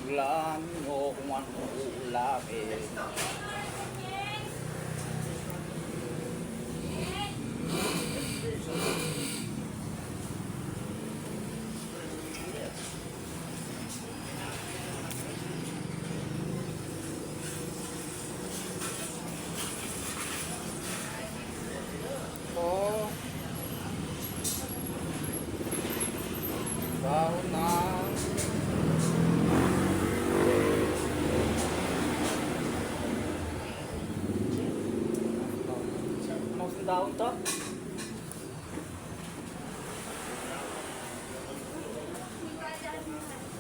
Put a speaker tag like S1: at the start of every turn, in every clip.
S1: Ulan mo kung anong ulamin. Oh, baon na. Ano sa daon to?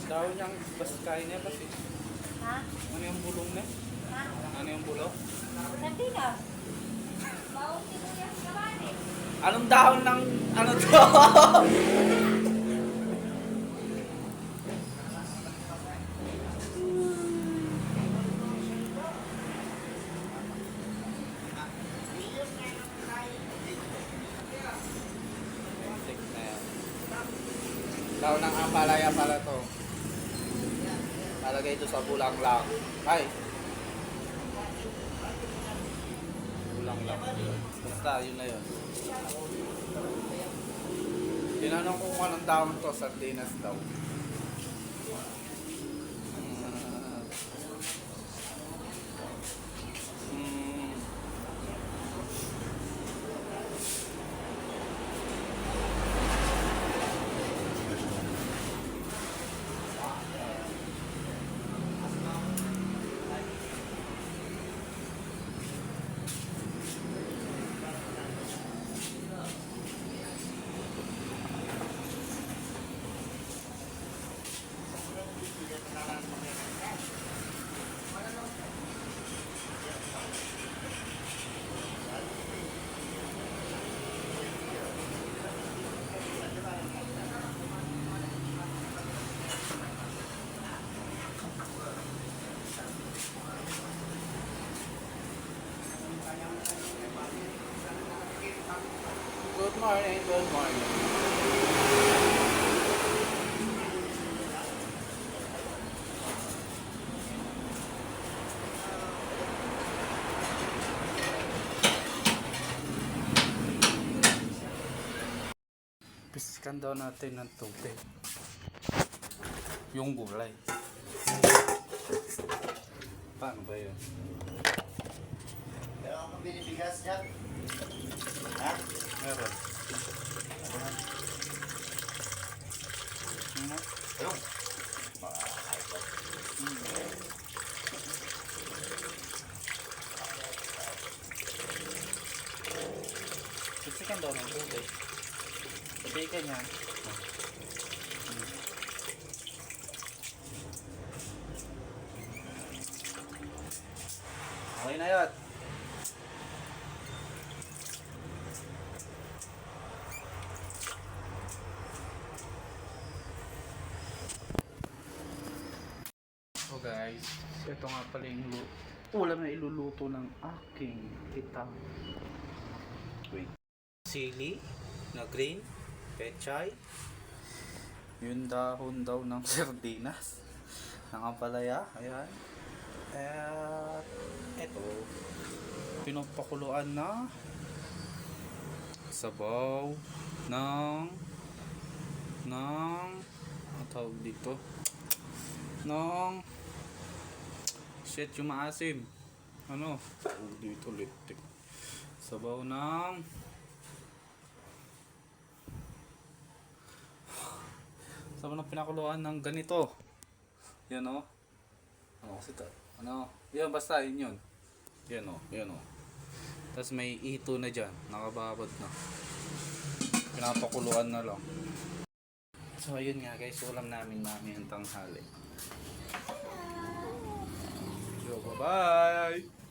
S1: Daon niyang baskay niya kasi.
S2: Ha?
S1: Ano yung bulong niya?
S2: Ha?
S1: Ano yung bulong?
S2: Nanti ka? Bawang sibuyas ka ba eh?
S1: Anong dahon ng ano to? Dahon ng ampalaya pala to. Palagay ito sa bulang lang. Ay! Bulang lang. Basta, yun na yun. Tinanong ko kung anong dahon to, sardinas daw. Good morning, good morning. Piskan daw natin ng tubig. Yung gulay. Paano ba yun?
S3: Meron akong binibigas dyan. Ha?
S1: Meron. Ano?
S3: Ayun.
S1: Piskan daw ng tubig. Sabi ka niya. Okay na yun. So guys, ito nga pala yung ulam na iluluto ng aking itang sili na green, pechay, yung dahon daw ng sardinas, ng ampalaya, ayan. At ito, pinapakuluan na sabaw ng ang tawag dito ng shit, yung maasim, ano tawag dito ulit, sabaw ng pinakuluan ng ganito. Yan o. Ano kasi ito? Ano? Yan, basta yun yun. Yan o. Yan o. Tapos may ito na dyan. Nakababad na. Pinapakuluan na lang. So ayun nga guys. Ulam namin mamayang tanghali. So bye bye!